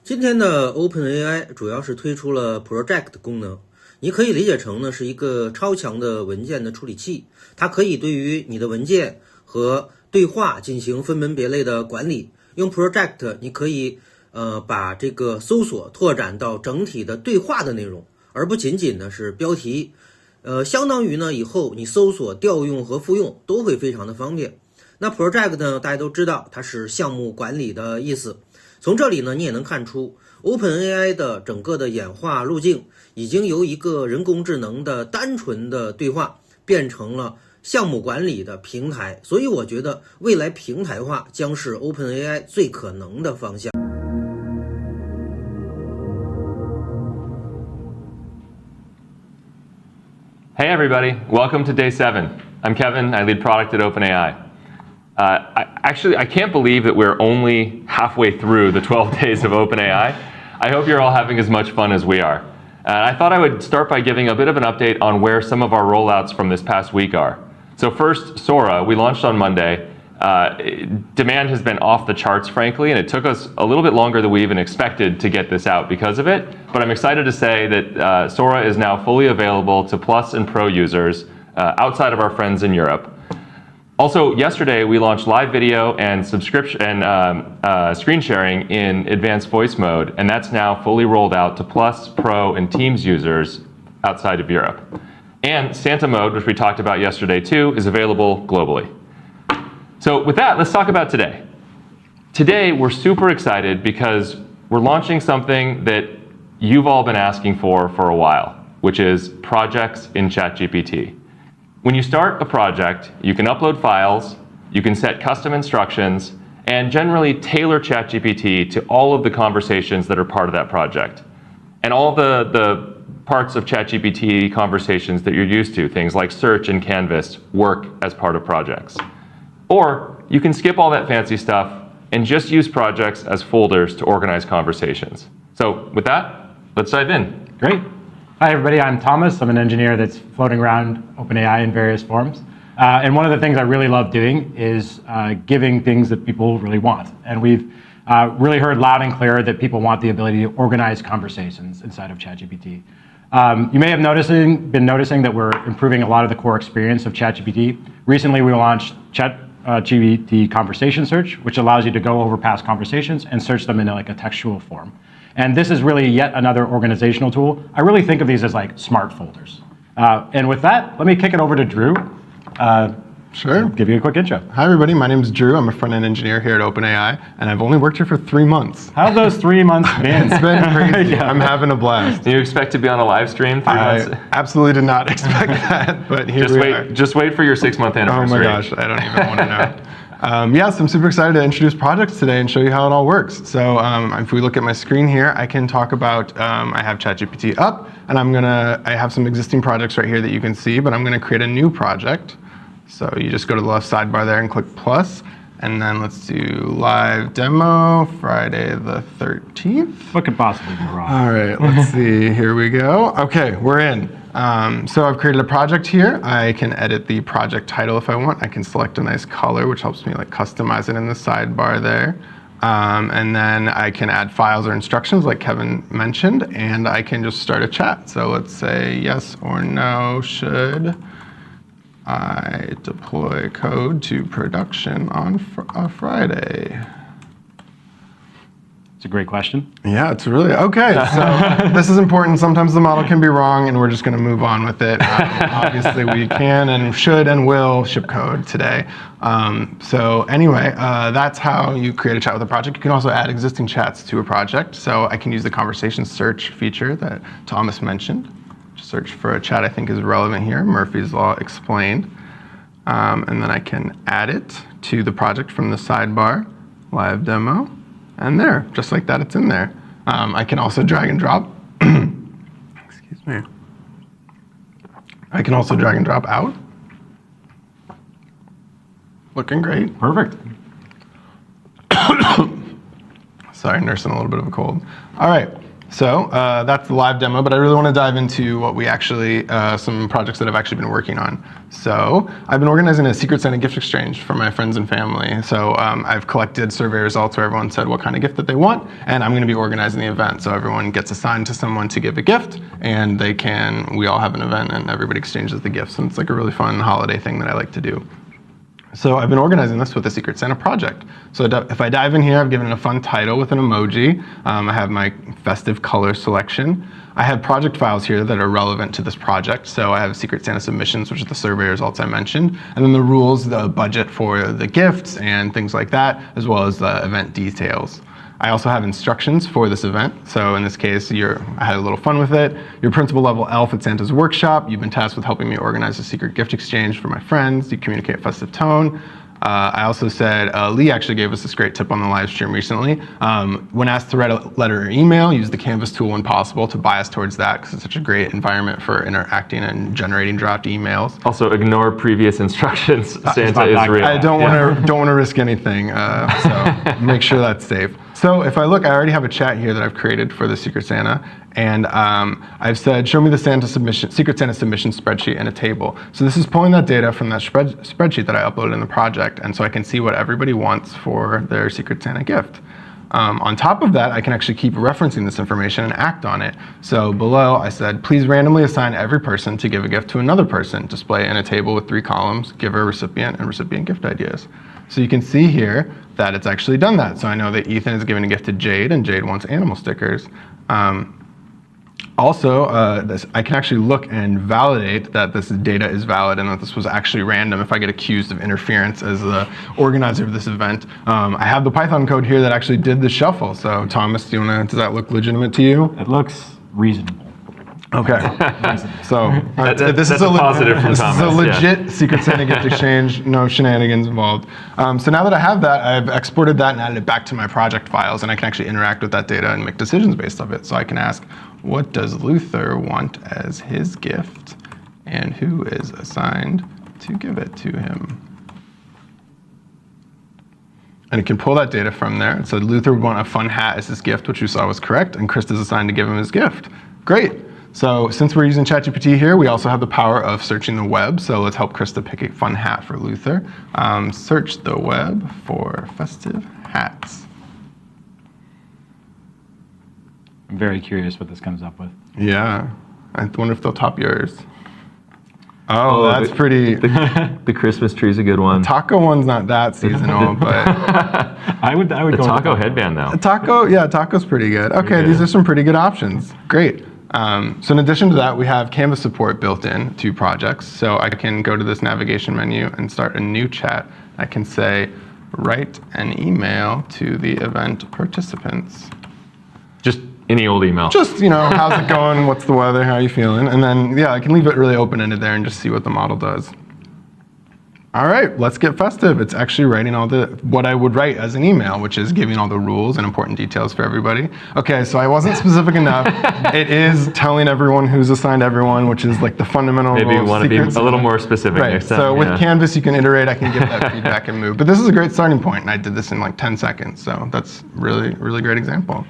今天的 Openai 主要是推出了 Project 功能，你可以理解成呢是一个超强的文件的处理器，它可以对于你的文件和对话进行分门别类的管理。用 Project 你可以把这个搜索拓展到整体的对话的内容，而不仅仅呢是标题。相当于呢以后你搜索、调用和复用都会非常的方便。那 Project 呢，大家都知道它是项目管理的意思。从这里呢，你也能看出 Openai 的整个的演化路径已经由一个人工智能的单纯的对话变成了项目管理的平台，所以我觉得未来平台化将是 Openai 最可能的方向。Hey everybody, welcome to day 7. I'm Kevin, I lead product at Openai. I can't believe that we're only halfway through the 12 days of Openai. I hope you're all having as much fun as we are. I thought I would start by giving a bit of an update on where some of our rollouts from this past week are. So first, Sora, we launched on Monday. Demand has been off the charts, frankly, and it took us a little bit longer than we even expected to get this out because of it. But I'm excited to say that Sora is now fully available to Plus and Pro users outside of our friends in Europe. Also, yesterday we launched live video and subscription and screen sharing in advanced voice mode, and that's now fully rolled out to Plus, Pro, and Teams users outside of Europe. And Santa mode, which we talked about yesterday too, is available globally. So with that, let's talk about today. Today, we're super excited because we're launching something that you've all been asking for a while, which is projects in ChatGPT. When you start a project, you can upload files, you can set custom instructions, and generally tailor ChatGPT to all of the conversations that are part of that project. And all the parts of ChatGPT conversations that you're used to, things like search and Canvas, work as part of projects. Or you can skip all that fancy stuff and just use projects as folders to organize conversations. So with that, let's dive in. Great. Hi everybody, I'm Thomas. I'm an engineer that's floating around OpenAI in various forms. And one of the things I really love doing is giving things that people really want. And we've really heard loud and clear that people want the ability to organize conversations inside of ChatGPT. You may have been noticing that we're improving a lot of the core experience of ChatGPT. Recently we launched ChatGPT Conversation Search, which allows you to go over past conversations and search them in like a textual form. And this is really yet another organizational tool. I really think of these as like smart folders. And with that, let me kick it over to Drew. Sure. Give you a quick intro. Hi everybody, my name is Drew. I'm a front-end engineer here at OpenAI, and I've only worked here for 3 months. How's those 3 months been? It's been crazy. Yeah. I'm having a blast. Do you expect to be on a live stream 3 months? I absolutely did not expect that, but here we are. Just wait for your 6-month anniversary. Oh my gosh, I don't even want to know. Yes, I'm super excited to introduce projects today and show you how it all works. So if we look at my screen here, I can talk about, I have ChatGPT up, and I have some existing projects right here that you can see, but I'm gonna create a new project. So you just go to the left sidebar there and click plus, and then let's do live demo, Friday the 13th. What could possibly go wrong? All right, let's see, here we go. Okay, we're in. So I've created a project here. I can edit the project title if I want. I can select a nice color, which helps me like customize it in the sidebar there. And then I can add files or instructions like Kevin mentioned, and I can just start a chat. So let's say yes or no, should I deploy code to production on Friday? It's a great question. Yeah, it's really, okay, so this is important. Sometimes the model can be wrong and we're just gonna move on with it. Obviously we can and should and will ship code today. So anyway, that's how you create a chat with a project. You can also add existing chats to a project. So I can use the conversation search feature that Thomas mentioned. Search for a chat I think is relevant here, Murphy's Law explained. And then I can add it to the project from the sidebar, live demo, and there, just like that, it's in there. I can also drag and drop, excuse me. I can also drag and drop out. Looking great. Perfect. Sorry, nursing a little bit of a cold. All right, So that's the live demo, but I really want to dive into what we actually, some projects that I've actually been working on. So I've been organizing a Secret Santa gift exchange for my friends and family. So I've collected survey results where everyone said what kind of gift that they want, and I'm going to be organizing the event. So everyone gets assigned to someone to give a gift, and we all have an event, and everybody exchanges the gifts. And it's like a really fun holiday thing that I like to do. So I've been organizing this with a Secret Santa project. So if I dive in here, I've given it a fun title with an emoji. I have my festive color selection. I have project files here that are relevant to this project. So I have Secret Santa submissions, which are the survey results I mentioned, and then the rules, the budget for the gifts and things like that, as well as the event details. I also have instructions for this event. So in this case, I had a little fun with it. You're principal level elf at Santa's workshop. You've been tasked with helping me organize a secret gift exchange for my friends. You communicate festive tone. I also said, Lee actually gave us this great tip on the live stream recently. When asked to write a letter or email, use the Canvas tool when possible to bias towards that, because it's such a great environment for interacting and generating draft emails. Also, ignore previous instructions. Santa is real. I don't want to risk anything, so make sure that's safe. So if I look, I already have a chat here that I've created for the Secret Santa, and I've said, show me the Secret Santa submission spreadsheet and a table. So this is pulling that data from that spreadsheet that I uploaded in the project, and so I can see what everybody wants for their Secret Santa gift. On top of that, I can actually keep referencing this information and act on it. So below, I said, please randomly assign every person to give a gift to another person. Display in a table with 3 columns, giver, recipient, and recipient gift ideas. So you can see here that it's actually done that. So I know that Ethan is giving a gift to Jade, and Jade wants animal stickers. Also, I can actually look and validate that this data is valid and that this was actually random if I get accused of interference as the organizer of this event. I have the Python code here that actually did the shuffle. So Thomas, does that look legitimate to you? It looks reasonable. Okay. So this is a positive from Thomas. This is a legit Secret Santa gift exchange, no shenanigans involved. So now that I have that, I've exported that and added it back to my project files, and I can actually interact with that data and make decisions based off it. So I can ask, what does Luther want as his gift, and who is assigned to give it to him? And it can pull that data from there. It said Luther would want a fun hat as his gift, which you saw was correct, and Krista's assigned to give him his gift. Great. So since we're using ChatGPT here, we also have the power of searching the web. So let's help Krista pick a fun hat for Luther. Search the web for festive hats. I'm very curious what this comes up with. Yeah. I wonder if they'll top yours. Oh, that's pretty. The Christmas tree's a good one. Taco one's not that seasonal, but I would The go taco with headband, though. taco's pretty good. Okay, these are some pretty good options. Great. So in addition to that, we have Canvas support built in to projects. So I can go to this navigation menu and start a new chat. I can say, write an email to the event participants. Just any old email. Just, how's it going? What's the weather? How are you feeling? And then, I can leave it really open-ended there and just see what the model does. All right, let's get festive. It's actually writing what I would write as an email, which is giving all the rules and important details for everybody. Okay, so I wasn't specific enough. It is telling everyone who's assigned everyone, which is like the fundamental rule. Maybe you want to be a little more specific next time. So with Canvas, you can iterate. I can get that feedback and move. But this is a great starting point, and I did this in like 10 seconds. So that's really, really great example.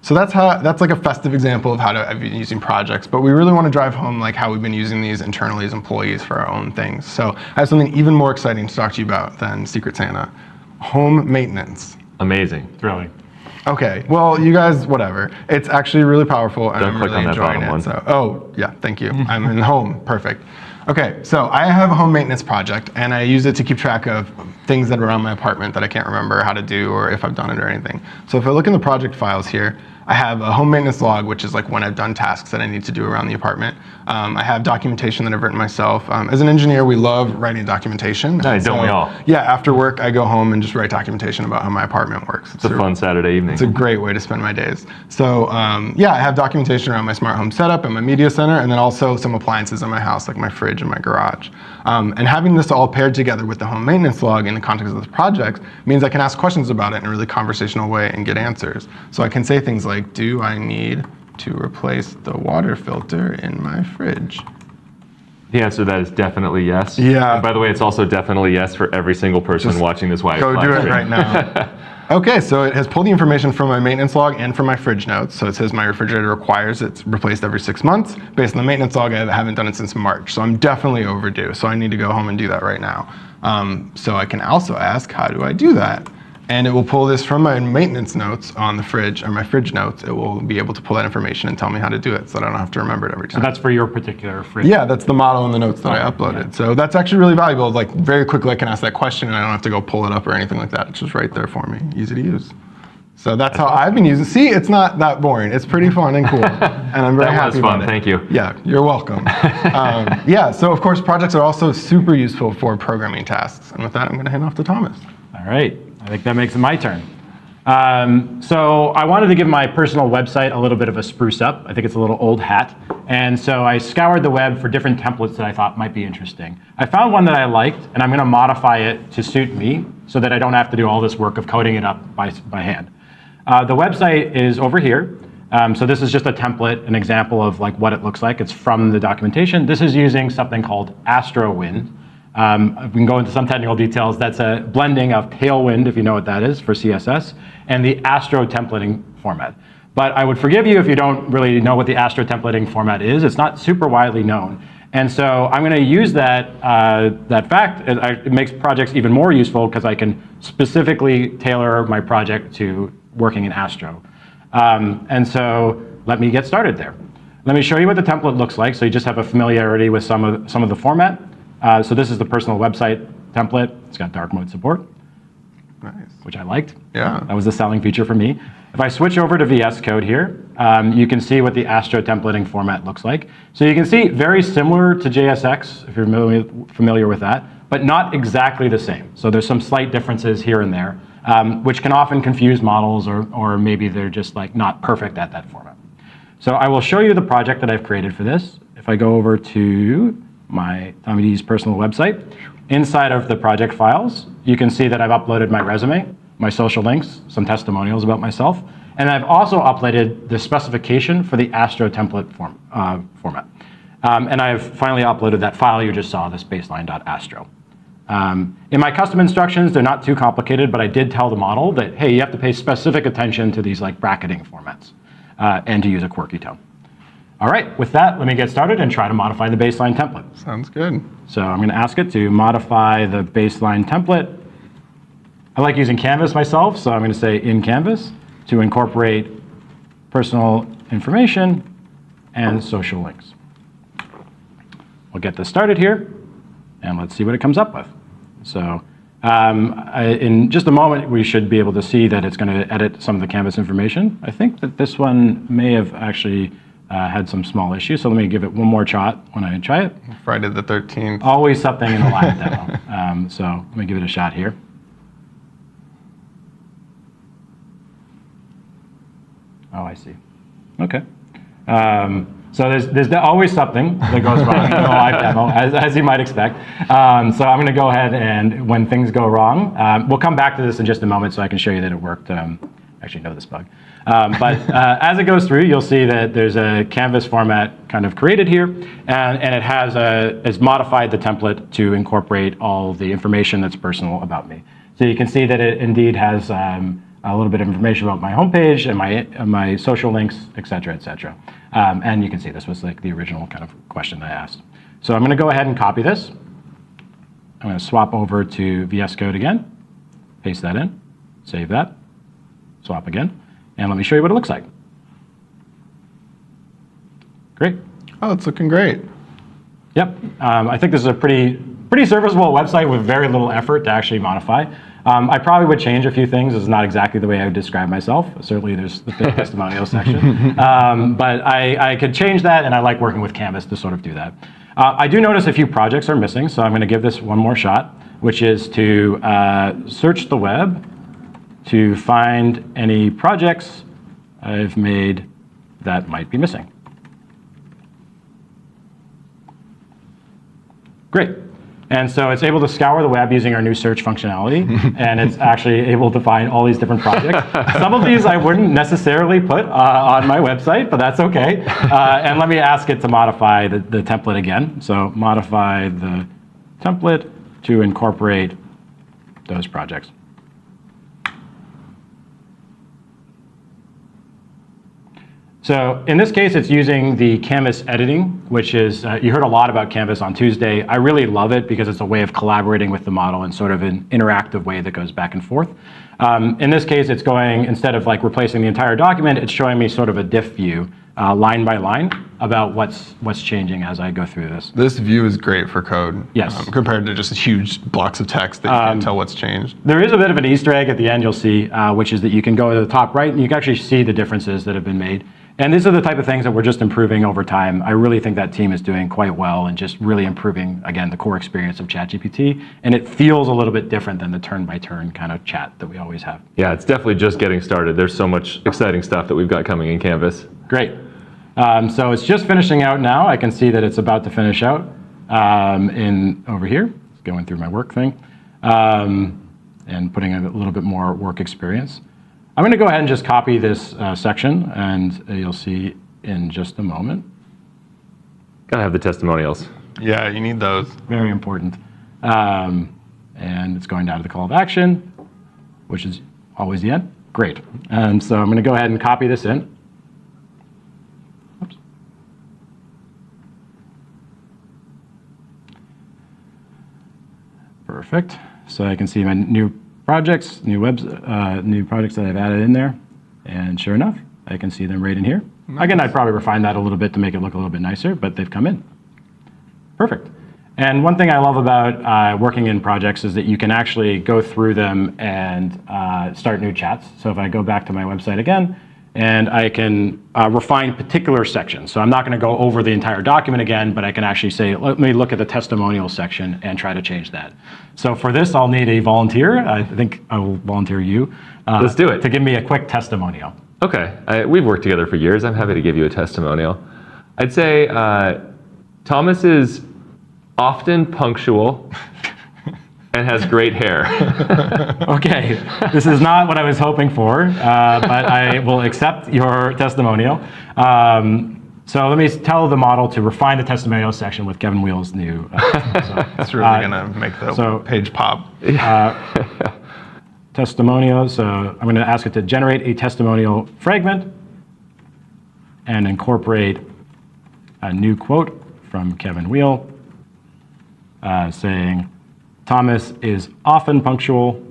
So that's like a festive example of how I've been using projects, but we really want to drive home like how we've been using these internally as employees for our own things. So I have something even more exciting to talk to you about than Secret Santa. Home maintenance. Amazing. Thrilling. Okay, well, you guys, whatever. It's actually really powerful, and I'm really enjoying it. One. So, oh, yeah, thank you. I'm in home, perfect. Okay, so I have a home maintenance project, and I use it to keep track of things that are around my apartment that I can't remember how to do or if I've done it or anything. So if I look in the project files here, I have a home maintenance log, which is like when I've done tasks that I need to do around the apartment. I have documentation that I've written myself. As an engineer, we love writing documentation. Don't we all? Yeah, after work, I go home and just write documentation about how my apartment works. It's a fun Saturday evening. It's a great way to spend my days. So I have documentation around my smart home setup and my media center, and then also some appliances in my house, like my fridge and my garage. And having this all paired together with the home maintenance log in the context of this project means I can ask questions about it in a really conversational way and get answers. So I can say things like, do I need to replace the water filter in my fridge? The answer to that is definitely yes. Yeah. And by the way, it's also definitely yes for every single person watching this Wi-Fi. Go do it right now. Okay, so it has pulled the information from my maintenance log and from my fridge notes. So it says my refrigerator requires it's replaced every 6 months. Based on the maintenance log, I haven't done it since March. So I'm definitely overdue. So I need to go home and do that right now. So I can also ask, how do I do that? And it will pull this from my maintenance notes on the fridge, or my fridge notes. It will be able to pull that information and tell me how to do it so that I don't have to remember it every time. So that's for your particular fridge? Yeah, that's the model and the notes that I uploaded. Yeah. So that's actually really valuable. Like very quickly I can ask that question and I don't have to go pull it up or anything like that. It's just right there for me, easy to use. So that's how I've been using. See, it's not that boring. It's pretty fun and cool, and I'm very happy about it. That was fun. Thank you. Yeah, you're welcome. Yeah. So of course, projects are also super useful for programming tasks. And with that, I'm going to hand off to Thomas. All right. I think that makes it my turn. So I wanted to give my personal website a little bit of a spruce up. I think it's a little old hat. And so I scoured the web for different templates that I thought might be interesting. I found one that I liked, and I'm going to modify it to suit me so that I don't have to do all this work of coding it up by hand. The website is over here. So this is just a template, an example of like what it looks like. It's from the documentation. This is using something called Astrowind. We can go into some technical details. That's a blending of Tailwind, if you know what that is, for CSS, and the Astro templating format. But I would forgive you if you don't really know what the Astro templating format is. It's not super widely known. And so I'm going to use that fact. It makes projects even more useful because I can specifically tailor my project to working in Astro. And so let me get started there. Let me show you what the template looks like so you just have a familiarity with some of the format. So this is the personal website template. It's got dark mode support, Nice. which I liked. Yeah. That was the selling feature for me. If I switch over to VS Code here, you can see what the Astro templating format looks like. So you can see very similar to JSX, if you're familiar with that, but not exactly the same. So there's some slight differences here and there, which can often confuse models, or maybe they're just like not perfect at that format. So I will show you the project that I've created for this. If I go over to my Tommy D's personal website, inside of the project files, you can see that I've uploaded my resume, my social links, some testimonials about myself, and I've also uploaded the specification for the Astro template format. And I've finally uploaded that file you just saw, this baseline.astro. In my custom instructions, they're not too complicated, but I did tell the model that, hey, you have to pay specific attention to these like bracketing formats and to use a quirky tone. All right, with that, let me get started and try to modify the baseline template. Sounds good. So I'm going to ask it to modify the baseline template. I like using Canvas myself, so I'm going to say in Canvas to incorporate personal information and social links. We'll get this started here, and let's see what it comes up with. So in just a moment, we should be able to see that it's going to edit some of the Canvas information. I think that this one may have actually had some small issues, so let me give it one more shot when I try it. Friday the 13th. Always something in the live demo. So let me give it a shot here. Oh, I see. Okay. So there's always something that goes wrong in the live demo, as you might expect. So I'm going to go ahead and when things go wrong, we'll come back to this in just a moment so I can show you that it worked. Actually know this bug. But as it goes through, you'll see that there's a Canvas format kind of created here, and it has modified the template to incorporate all the information that's personal about me. So you can see that it indeed has a little bit of information about my homepage and my social links, et cetera, et cetera. And you can see this was like the original kind of question I asked. So I'm going to go ahead and copy this. I'm going to swap over to VS Code again, paste that in, save that, swap again, and let me show you what it looks like. Great. Oh, it's looking great. Yep. I think this is a pretty serviceable website with very little effort to actually modify. I probably would change a few things. It's not exactly the way I would describe myself. Certainly there's the testimonial section. But I could change that, and I like working with Canvas to sort of do that. I do notice a few projects are missing, so I'm going to give this one more shot, which is to search the web to find any projects I've made that might be missing. Great. And so it's able to scour the web using our new search functionality, and it's actually able to find all these different projects. Some of these I wouldn't necessarily put on my website, but that's okay. And let me ask it to modify the template again. So modify the template to incorporate those projects. So in this case, it's using the Canvas editing, which is, you heard a lot about Canvas on Tuesday. I really love it because it's a way of collaborating with the model in sort of an interactive way that goes back and forth. In this case, it's going, instead of like replacing the entire document, it's showing me sort of a diff view, line by line, about what's changing as I go through this. This view is great for code. Yes. Compared to just huge blocks of text that you can't tell what's changed. There is a bit of an Easter egg at the end you'll see, which is that you can go to the top right and you can actually see the differences that have been made. And these are the type of things that we're just improving over time. I really think that team is doing quite well and just really improving, again, the core experience of ChatGPT. And it feels a little bit different than the turn-by-turn kind of chat that we always have. Yeah, it's definitely just getting started. There's so much exciting stuff that we've got coming in Canvas. Great. So it's just finishing out now. I can see that it's about to finish out over here. It's going through my work thing and putting a little bit more work experience. I'm going to go ahead and just copy this section, and you'll see in just a moment. Gotta have the testimonials. Yeah, you need those. Very important. And it's going down to the call of action, which is always the end. Great. And so I'm going to go ahead and copy this in. Oops. Perfect. So I can see my new projects, new projects that I've added in there. And sure enough, I can see them right in here. Nice. Again, I'd probably refine that a little bit to make it look a little bit nicer, but they've come in. Perfect. And one thing I love about working in projects is that you can actually go through them and start new chats. So if I go back to my website again, and I can refine particular sections. So I'm not going to go over the entire document again, but I can actually say, let me look at the testimonial section and try to change that. So for this, I'll need a volunteer. I think I will volunteer you. Let's do it. To give me a quick testimonial. Okay, we've worked together for years. I'm happy to give you a testimonial. I'd say Thomas is often punctual and has great hair. Okay, this is not what I was hoping for, but I will accept your testimonial. So let me tell the model to refine the testimonial section with Kevin Wheel's new. It's really going to make the page pop. Testimonial, so I'm going to ask it to generate a testimonial fragment and incorporate a new quote from Kevin Wheel saying, Thomas is often punctual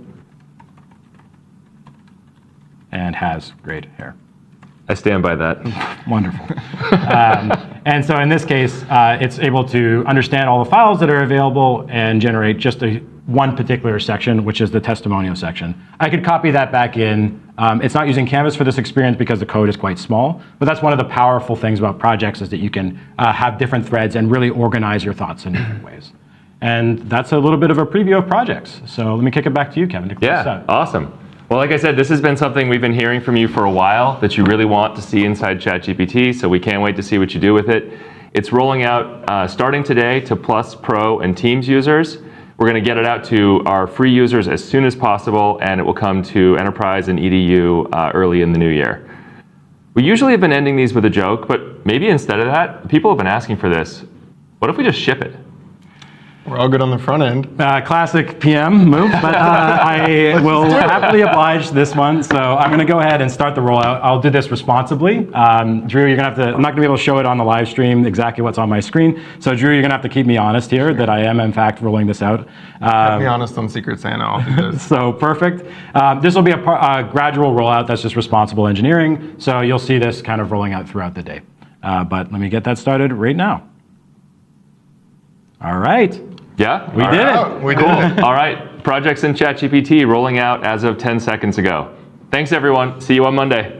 and has great hair. I stand by that. Wonderful. And so in this case, it's able to understand all the files that are available and generate just one particular section, which is the testimonial section. I could copy that back in. It's not using Canvas for this experience because the code is quite small, but that's one of the powerful things about projects is that you can have different threads and really organize your thoughts in different ways. And that's a little bit of a preview of projects. So let me kick it back to you, Kevin, to close this out. Awesome. Well, like I said, this has been something we've been hearing from you for a while that you really want to see inside ChatGPT, so we can't wait to see what you do with it. It's rolling out starting today to Plus, Pro, and Teams users. We're going to get it out to our free users as soon as possible, and it will come to Enterprise and EDU early in the new year. We usually have been ending these with a joke, but maybe instead of that, people have been asking for this. What if we just ship it? We're all good on the front end. Classic PM move, but I will happily oblige this one. So I'm going to go ahead and start the rollout. I'll do this responsibly. Drew, you're going to have to, I'm not going to be able to show it on the live stream exactly what's on my screen. So Drew, you're going to have to keep me honest here that I am in fact rolling this out. Keep me honest on Secret Santa, I'll do this. So perfect. This will be a gradual rollout. That's just responsible engineering. So you'll see this kind of rolling out throughout the day. But let me get that started right now. All right. Yeah? We did it. We did it. All right. Projects in ChatGPT rolling out as of 10 seconds ago. Thanks, everyone. See you on Monday.